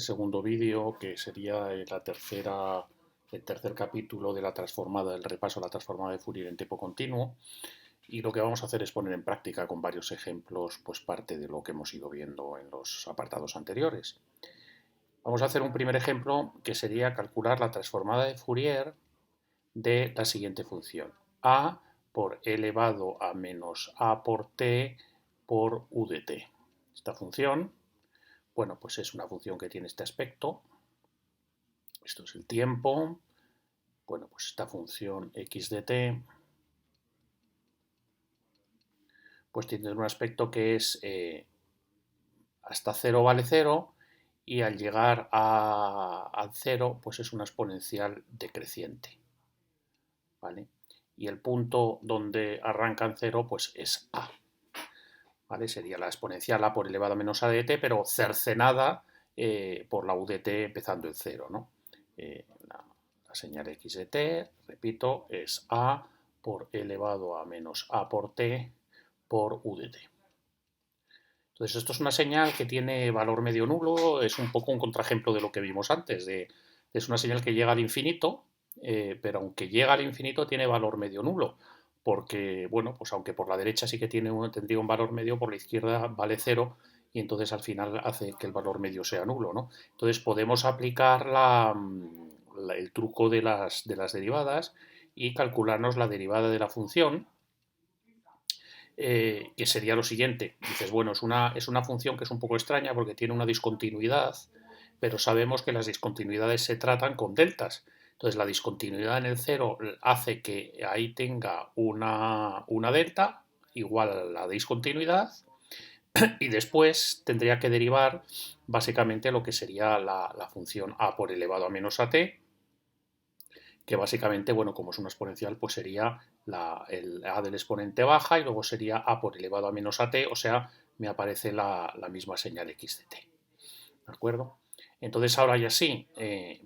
Segundo vídeo, que sería el tercer capítulo de la transformada, el repaso a la transformada de Fourier en tiempo continuo. Y lo que vamos a hacer es poner en práctica con varios ejemplos, pues parte de lo que hemos ido viendo en los apartados anteriores. Vamos a hacer un primer ejemplo que sería calcular la transformada de Fourier de la siguiente función: a por e elevado a menos a por t por u de t. Esta función, bueno, pues es una función que tiene este aspecto. Esto es el tiempo. Bueno, pues esta función x de t pues tiene un aspecto que es hasta 0 vale 0 y al llegar al 0 pues es una exponencial decreciente, ¿vale? Y el punto donde arranca en 0 pues es a, ¿vale? Sería la exponencial a por elevado a menos a de t, pero cercenada por la u de t empezando en 0, ¿no? La señal x de t, repito, es a por elevado a menos a por t por u de t. Entonces, esto es una señal que tiene valor medio nulo, es un poco un contraejemplo de lo que vimos antes, es una señal que llega al infinito, pero aunque llega al infinito tiene valor medio nulo, porque, bueno, pues aunque por la derecha sí que tendría un valor medio, por la izquierda vale cero, y entonces al final hace que el valor medio sea nulo, ¿no? Entonces podemos aplicar el truco de las derivadas y calcularnos la derivada de la función, que sería lo siguiente. Dices, bueno, es una función que es un poco extraña porque tiene una discontinuidad, pero sabemos que las discontinuidades se tratan con deltas. Entonces, la discontinuidad en el cero hace que ahí tenga una delta igual a la discontinuidad, y después tendría que derivar básicamente lo que sería la función a por elevado a menos a t, que básicamente, bueno, como es una exponencial, pues sería el a del exponente baja y luego sería a por elevado a menos a t, o sea, me aparece la misma señal x de t. ¿De acuerdo? Entonces ahora ya sí,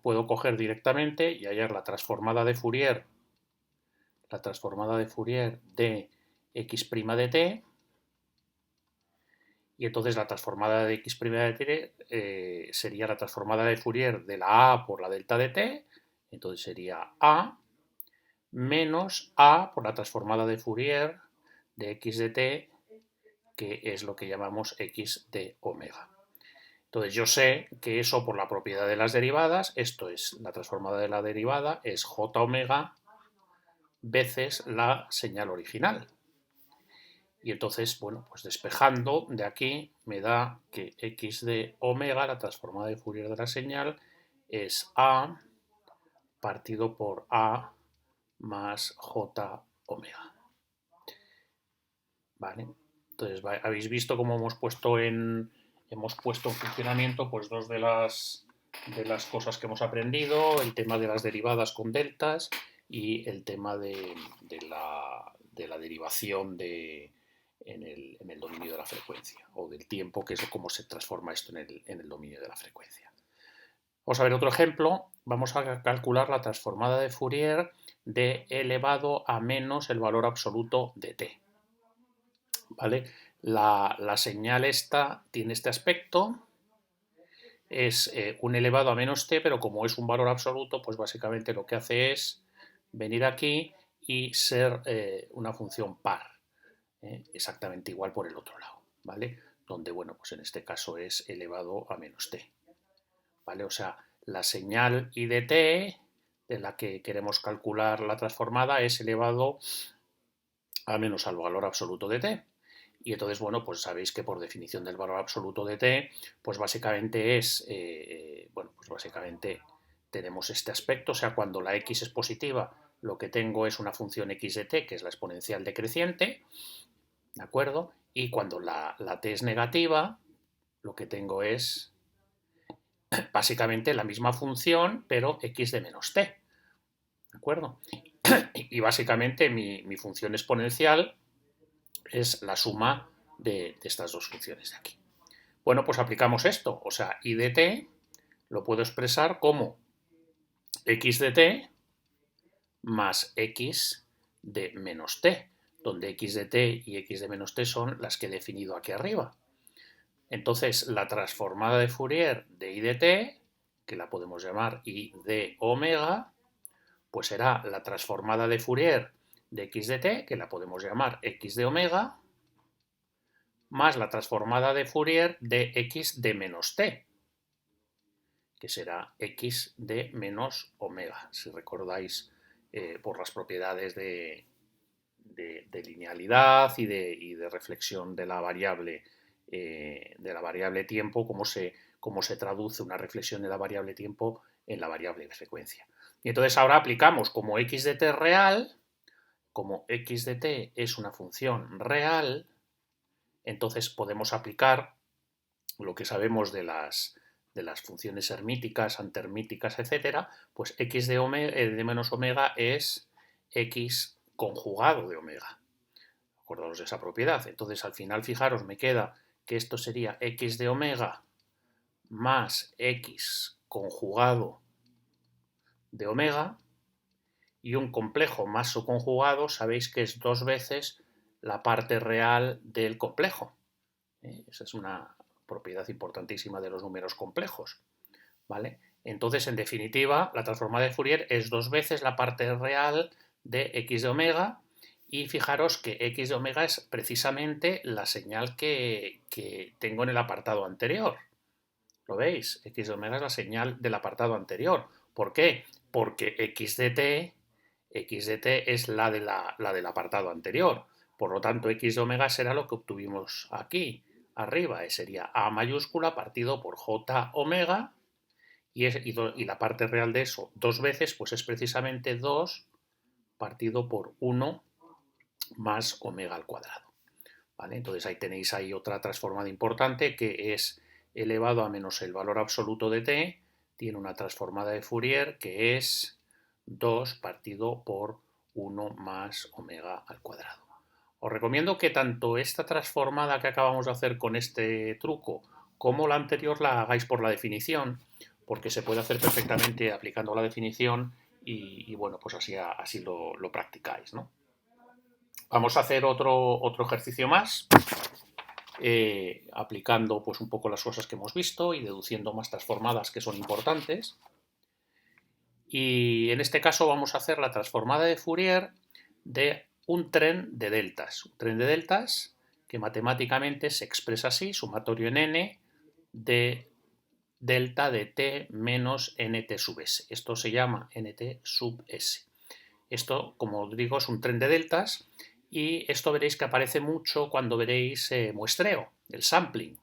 puedo coger directamente y hallar la transformada de Fourier de x' de t, y entonces la transformada de x' de t sería la transformada de Fourier de la a por la delta de t, entonces sería a menos a por la transformada de Fourier de x de t, que es lo que llamamos x de omega. Entonces yo sé que eso, por la propiedad de las derivadas, esto es, la transformada de la derivada es j omega veces la señal original. Y entonces, bueno, pues despejando de aquí me da que x de omega, la transformada de Fourier de la señal, es a partido por a más j omega. ¿Vale? Entonces, habéis visto cómo hemos puesto en funcionamiento pues dos de las cosas que hemos aprendido: el tema de las derivadas con deltas y el tema de la derivación en el dominio de la frecuencia, o del tiempo, que es cómo se transforma esto en el dominio de la frecuencia. Vamos a ver otro ejemplo. Vamos a calcular la transformada de Fourier de e elevado a menos el valor absoluto de t. ¿Vale? La señal esta tiene este aspecto, es un elevado a menos t, pero como es un valor absoluto, pues básicamente lo que hace es venir aquí y ser una función par, exactamente igual por el otro lado, ¿vale? Donde, bueno, pues en este caso es elevado a menos t, ¿vale? O sea, la señal i de t, de la que queremos calcular la transformada, es elevado a menos al valor absoluto de t. Y entonces, bueno, pues sabéis que por definición del valor absoluto de t, pues básicamente bueno, pues básicamente tenemos este aspecto, o sea, cuando la x es positiva, lo que tengo es una función x de t, que es la exponencial decreciente, ¿de acuerdo? Y cuando la t es negativa, lo que tengo es básicamente la misma función, pero x de menos t, ¿de acuerdo? Y básicamente mi función exponencial es la suma de estas dos funciones de aquí. Bueno, pues aplicamos esto, o sea, i de t lo puedo expresar como x de t más x de menos t, donde x de t y x de menos t son las que he definido aquí arriba. Entonces, la transformada de Fourier de I de t, que la podemos llamar I de omega, pues será la transformada de Fourier de x de t, que la podemos llamar x de omega, más la transformada de Fourier de x de menos t, que será x de menos omega, si recordáis por las propiedades de linealidad y de reflexión de la variable tiempo, cómo se traduce una reflexión de la variable tiempo en la variable de frecuencia. Y entonces ahora aplicamos como x de t real, como x de t es una función real, entonces podemos aplicar lo que sabemos de las funciones hermíticas, antermíticas, etcétera, pues x de menos omega es x conjugado de omega. Acordaos de esa propiedad. Entonces, al final, fijaros, me queda que esto sería x de omega más x conjugado de omega, y un complejo más su conjugado, sabéis que es 2 veces la parte real del complejo. Esa es una propiedad importantísima de los números complejos, ¿vale? Entonces, en definitiva, la transformada de Fourier es 2 veces la parte real de x de omega, y fijaros que x de omega es precisamente la señal que tengo en el apartado anterior. ¿Lo veis? X de omega es la señal del apartado anterior. ¿Por qué? Porque x de t es la del apartado anterior. Por lo tanto, x de omega será lo que obtuvimos aquí arriba. Sería a mayúscula partido por j omega, y la parte real de eso 2 veces, pues es precisamente 2 partido por 1 más omega al cuadrado. ¿Vale? Entonces ahí tenéis otra transformada importante, que es elevado a menos el valor absoluto de t, tiene una transformada de Fourier que es 2 partido por 1 más omega al cuadrado. Os recomiendo que tanto esta transformada que acabamos de hacer con este truco como la anterior la hagáis por la definición, porque se puede hacer perfectamente aplicando la definición y bueno, pues así lo practicáis, ¿no? Vamos a hacer otro ejercicio más, aplicando pues un poco las cosas que hemos visto y deduciendo más transformadas que son importantes. Y en este caso vamos a hacer la transformada de Fourier de un tren de deltas. Un tren de deltas que matemáticamente se expresa así, sumatorio en n de delta de t menos nt sub s. Esto se llama nt sub s. Esto, como os digo, es un tren de deltas, y esto veréis que aparece mucho cuando veréis muestreo, el sampling.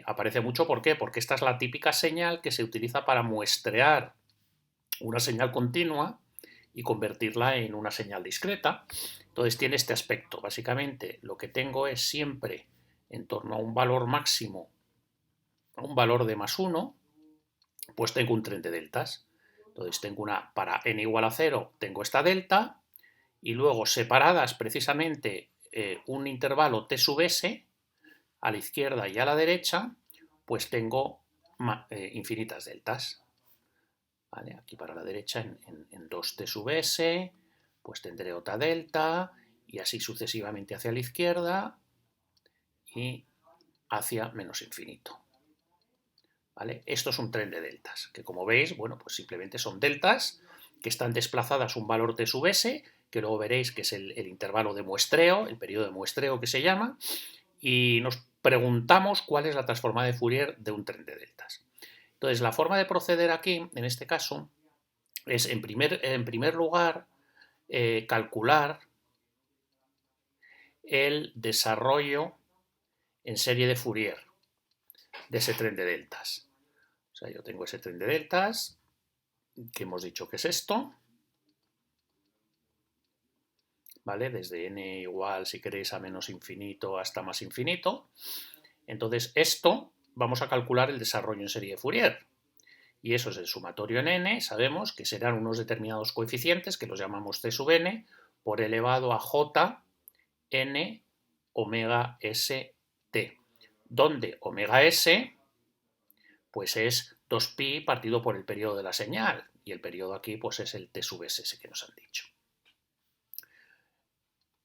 Aparece mucho, ¿por qué? Porque esta es la típica señal que se utiliza para muestrear una señal continua y convertirla en una señal discreta. Entonces tiene este aspecto. Básicamente lo que tengo es siempre en torno a un valor máximo, a un valor de más 1, pues tengo un tren de deltas. Entonces tengo para n igual a 0, tengo esta delta, y luego separadas precisamente un intervalo t sub s, a la izquierda y a la derecha, pues tengo infinitas deltas. ¿Vale? Aquí para la derecha en 2t sub s, pues tendré otra delta, y así sucesivamente hacia la izquierda y hacia menos infinito. ¿Vale? Esto es un tren de deltas, que como veis, bueno, pues simplemente son deltas que están desplazadas un valor t sub s, que luego veréis que es el intervalo de muestreo, el periodo de muestreo que se llama, y nos preguntamos cuál es la transformada de Fourier de un tren de deltas. Entonces, la forma de proceder aquí, en este caso, es en primer lugar calcular el desarrollo en serie de Fourier de ese tren de deltas. O sea, yo tengo ese tren de deltas, que hemos dicho que es esto, ¿vale? Desde n igual, si queréis, a menos infinito hasta más infinito. Entonces, esto vamos a calcular el desarrollo en serie de Fourier. Y eso es el sumatorio en n, sabemos que serán unos determinados coeficientes, que los llamamos c sub n, por elevado a j n omega s t, donde omega s pues es 2pi partido por el periodo de la señal, y el periodo aquí pues es el t sub s que nos han dicho.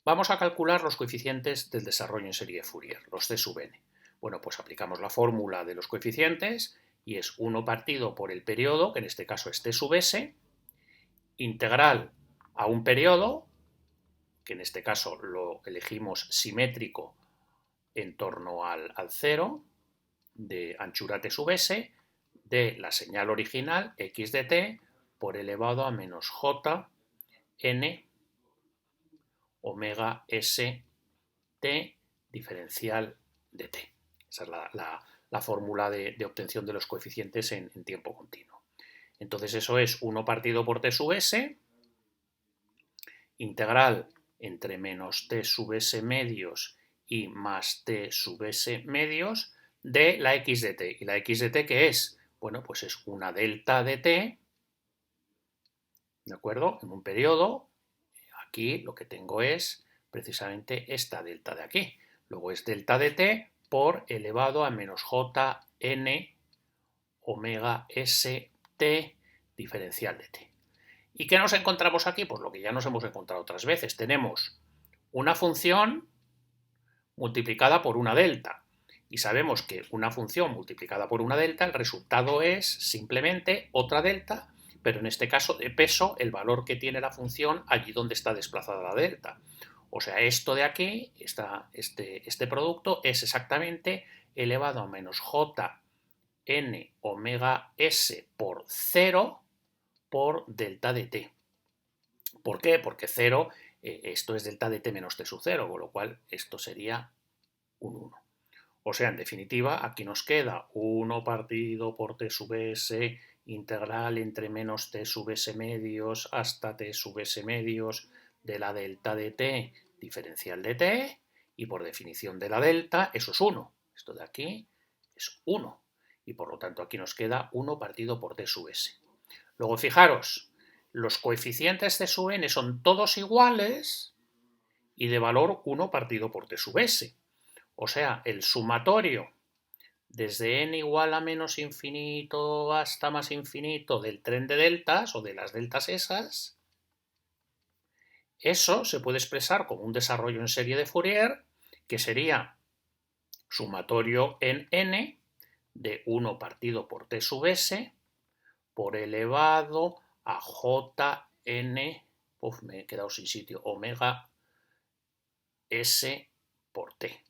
Vamos a calcular los coeficientes del desarrollo en serie de Fourier, los c sub n. Bueno, pues aplicamos la fórmula de los coeficientes y es 1 partido por el periodo, que en este caso es t sub s, integral a un periodo, que en este caso lo elegimos simétrico en torno al 0, de anchura t sub s, de la señal original x de t por elevado a menos j n omega s t diferencial de t. Esa es la fórmula de obtención de los coeficientes en tiempo continuo. Entonces eso es 1 partido por t sub s, integral entre menos t sub s medios y más t sub s medios de la x de t. ¿Y la x de t qué es? Bueno, pues es una delta de t, ¿de acuerdo? En un periodo, aquí lo que tengo es precisamente esta delta de aquí. Luego es delta de t por elevado a menos j n omega s t diferencial de t. ¿Y qué nos encontramos aquí? Pues lo que ya nos hemos encontrado otras veces. Tenemos una función multiplicada por una delta. Y sabemos que una función multiplicada por una delta, el resultado es simplemente otra delta, pero en este caso de peso, el valor que tiene la función allí donde está desplazada la delta. O sea, esto de aquí, este producto, es exactamente elevado a menos j n omega s por 0 por delta de t. ¿Por qué? Porque 0, esto es delta de t menos t sub 0, con lo cual esto sería un 1. O sea, en definitiva, aquí nos queda 1 partido por t sub s integral entre menos t sub s medios hasta t sub s medios de la delta de t diferencial de t, y por definición de la delta, eso es 1. Esto de aquí es 1. Y por lo tanto aquí nos queda 1 partido por t sub s. Luego fijaros, los coeficientes t sub n son todos iguales y de valor 1 partido por t sub s. O sea, el sumatorio desde n igual a menos infinito hasta más infinito del tren de deltas o de las deltas esas, eso se puede expresar como un desarrollo en serie de Fourier, que sería sumatorio en n de 1 partido por t sub s por elevado a jn, me he quedado sin sitio, omega s por t.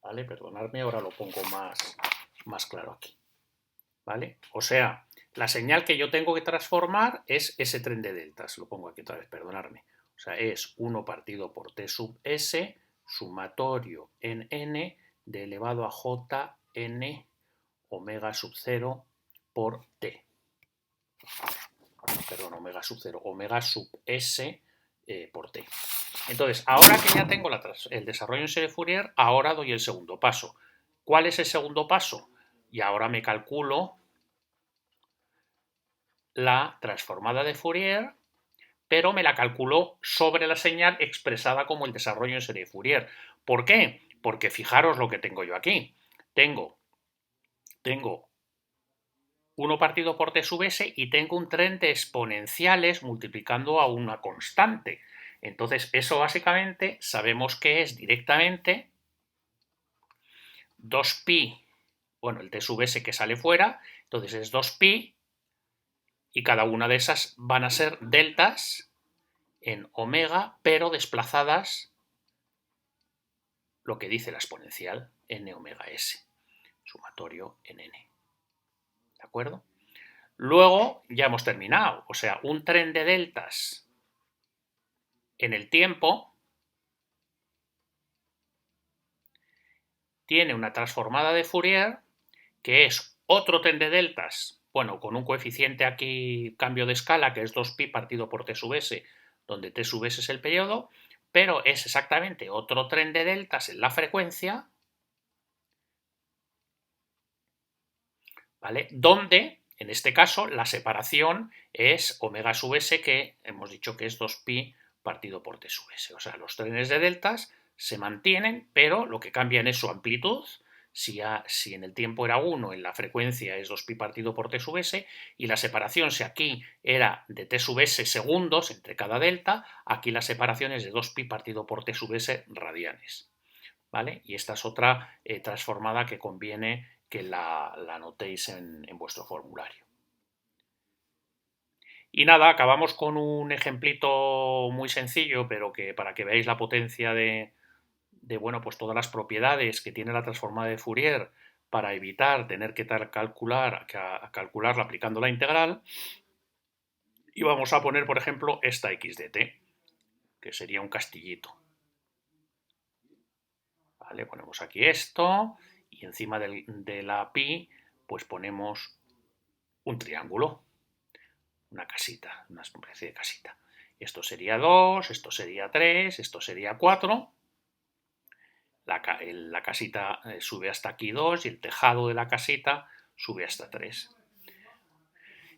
¿Vale? Perdonadme, ahora lo pongo más claro aquí. ¿Vale? O sea, la señal que yo tengo que transformar es ese tren de deltas. Lo pongo aquí otra vez, perdonadme. O sea, es 1 partido por t sub s sumatorio en n de elevado a j n omega sub 0 por t. Perdón, omega sub 0, omega sub s por t. Entonces, ahora que ya tengo el desarrollo en serie de Fourier, ahora doy el segundo paso. ¿Cuál es el segundo paso? Y ahora me calculo la transformada de Fourier, pero me la calculo sobre la señal expresada como el desarrollo en serie de Fourier. ¿Por qué? Porque fijaros lo que tengo yo aquí. Tengo 1 partido por t sub s y tengo un tren de exponenciales multiplicando a una constante. Entonces, eso básicamente sabemos que es directamente 2pi, bueno, el t sub s que sale fuera, entonces es 2pi, y cada una de esas van a ser deltas en omega, pero desplazadas lo que dice la exponencial, n omega s, sumatorio en n. ¿De acuerdo? Luego ya hemos terminado, o sea, un tren de deltas en el tiempo tiene una transformada de Fourier que es otro tren de deltas, bueno, con un coeficiente aquí, cambio de escala, que es 2pi partido por t sub s, donde t sub s es el periodo, pero es exactamente otro tren de deltas en la frecuencia, ¿vale? Donde, en este caso, la separación es omega sub s, que hemos dicho que es 2pi partido por t sub s. O sea, los trenes de deltas se mantienen, pero lo que cambian es su amplitud. Si en el tiempo era 1, en la frecuencia es 2pi partido por t sub s, y la separación, si aquí era de t sub s segundos entre cada delta, aquí la separación es de 2pi partido por t sub s radianes. ¿vale? Y esta es otra transformada que conviene que la anotéis en vuestro formulario. Y nada, acabamos con un ejemplito muy sencillo, pero que para que veáis la potencia de bueno, pues todas las propiedades que tiene la transformada de Fourier para evitar tener que calcularla aplicando la integral. Y vamos a poner, por ejemplo, esta x de t, que sería un castillito. ¿Vale? Ponemos aquí esto y encima de la pi pues ponemos un triángulo, una casita, una especie de casita. Esto sería 2, esto sería 3, esto sería 4. La casita sube hasta aquí 2 y el tejado de la casita sube hasta 3.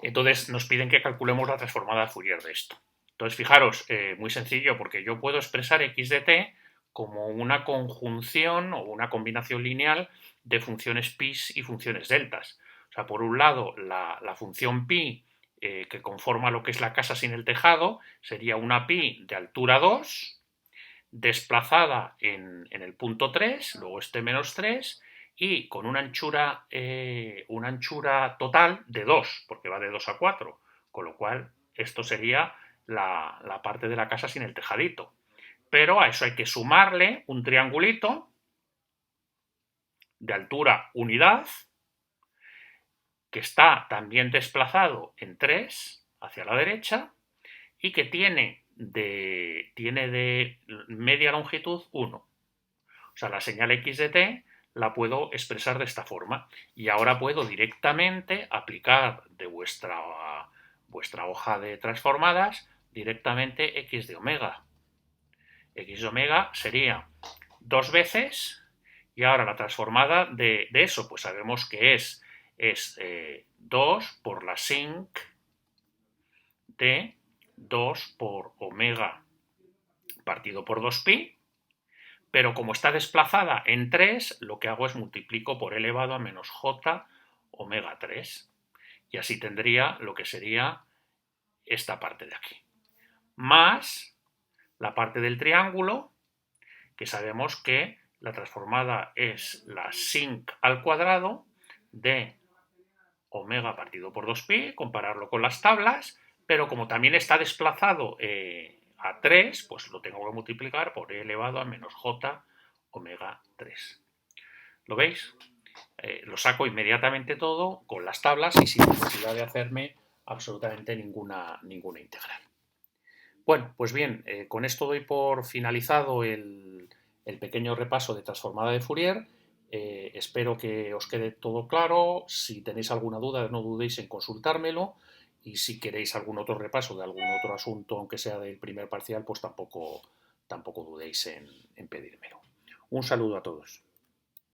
Entonces nos piden que calculemos la transformada de Fourier de esto. Entonces fijaros, muy sencillo, porque yo puedo expresar x de t como una conjunción o una combinación lineal de funciones pi y funciones deltas. O sea, por un lado, la función pi que conforma lo que es la casa sin el tejado sería una pi de altura 2, desplazada en el punto 3, luego este menos 3, y con una anchura total de 2, porque va de 2 a 4, con lo cual esto sería la parte de la casa sin el tejadito. Pero a eso hay que sumarle un triangulito de altura unidad, que está también desplazado en 3 hacia la derecha y que tiene de media longitud 1. O sea, la señal x de t la puedo expresar de esta forma. Y ahora puedo directamente aplicar de vuestra hoja de transformadas directamente x de omega. X de omega sería 2 veces, y ahora la transformada de eso, pues sabemos que es 2 por la sinc de 2 por omega partido por 2pi, pero como está desplazada en 3, lo que hago es multiplico por elevado a menos j omega 3. Y así tendría lo que sería esta parte de aquí. Más la parte del triángulo, que sabemos que la transformada es la sinc al cuadrado de omega partido por 2pi, compararlo con las tablas, pero como también está desplazado a 3, pues lo tengo que multiplicar por e elevado a menos j omega 3. ¿Lo veis? Lo saco inmediatamente todo con las tablas y sin necesidad de hacerme absolutamente ninguna integral. Bueno, pues bien, con esto doy por finalizado el pequeño repaso de transformada de Fourier. Espero que os quede todo claro. Si tenéis alguna duda, no dudéis en consultármelo. Y si queréis algún otro repaso de algún otro asunto, aunque sea del primer parcial, pues tampoco dudéis en pedírmelo. Un saludo a todos.